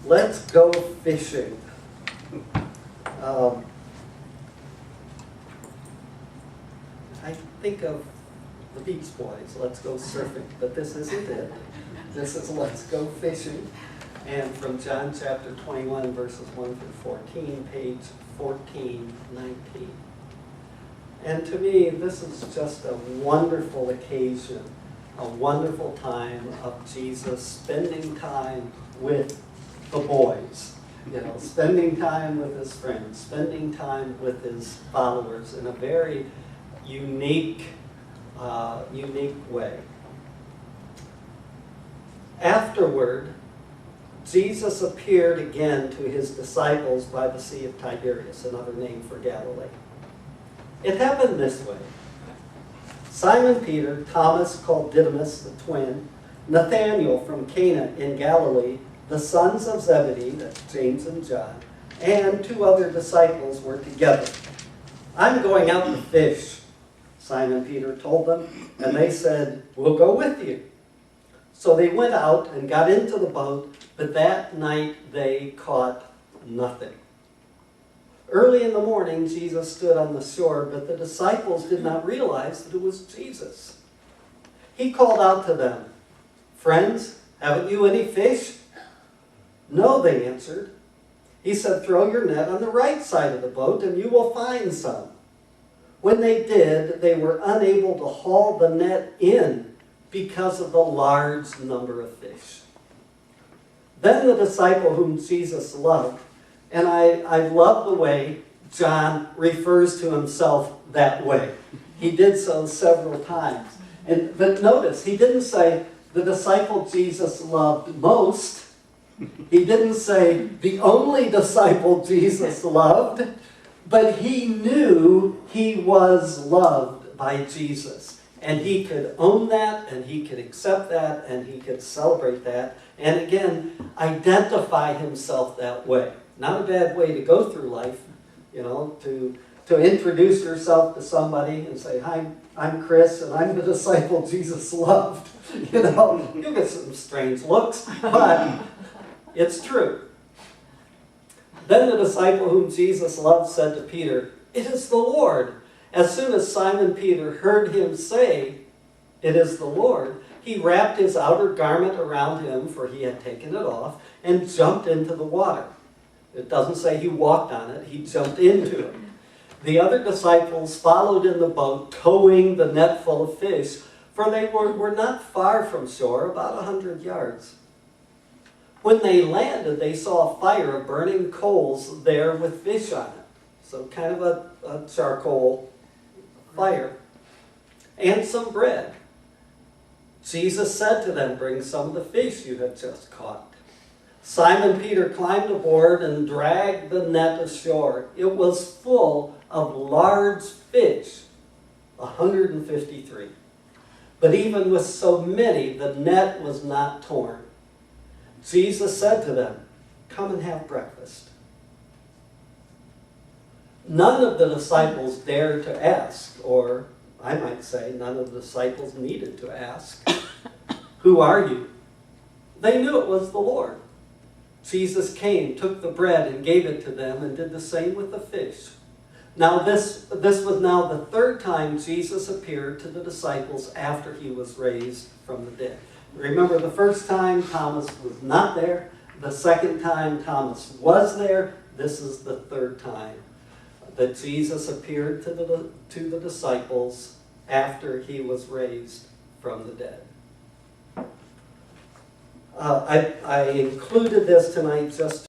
Let's go fishing. I think of the Beach Boys, let's go surfing, but this isn't it. This is let's go fishing. And from John chapter 21, verses 1 through 14, page 1419. And to me, this is just a wonderful occasion, a wonderful time of Jesus spending time with the boys. You know, spending time with his friends, spending time with his followers in a very unique way. Afterward, Jesus appeared again to his disciples by the Sea of Tiberias, another name for Galilee. It happened this way. Simon Peter, Thomas called Didymus the twin, Nathanael from Cana in Galilee, the sons of Zebedee, that's James and John, and 2 other disciples were together. I'm going out to fish, Simon Peter told them, and they said, we'll go with you. So they went out and got into the boat, but that night they caught nothing. Early in the morning, Jesus stood on the shore, but the disciples did not realize that it was Jesus. He called out to them, friends, haven't you any fish? No, they answered. He said, throw your net on the right side of the boat and you will find some. When they did, they were unable to haul the net in because of the large number of fish. Then the disciple whom Jesus loved, and I love the way John refers to himself that way. He did so several times. But notice, he didn't say the disciple Jesus loved most. He didn't say the only disciple Jesus loved, but he knew he was loved by Jesus. And he could own that, and he could accept that, and he could celebrate that. And again, identify himself that way. Not a bad way to go through life, you know, to introduce yourself to somebody and say, hi, I'm Chris, and I'm the disciple Jesus loved. You know, you'll get some strange looks, but it's true. Then the disciple whom Jesus loved said to Peter, it is the Lord. As soon as Simon Peter heard him say, it is the Lord, he wrapped his outer garment around him, for he had taken it off, and jumped into the water. It doesn't say he walked on it, he jumped into it. The other disciples followed in the boat, towing the net full of fish, for they were not far from shore, about 100 yards. When they landed, they saw a fire of burning coals there with fish on it. So kind of a charcoal fire. And some bread. Jesus said to them, bring some of the fish you have just caught. Simon Peter climbed aboard and dragged the net ashore. It was full of large fish, 153. But even with so many, the net was not torn. Jesus said to them, come and have breakfast. None of the disciples dared to ask, or I might say none of the disciples needed to ask, who are you? They knew it was the Lord. Jesus came, took the bread and gave it to them and did the same with the fish. Now this was now the 3rd time Jesus appeared to the disciples after he was raised from the dead. Remember, the first time Thomas was not there. The second time Thomas was there. This is the 3rd time that Jesus appeared to the disciples after he was raised from the dead. I included this tonight just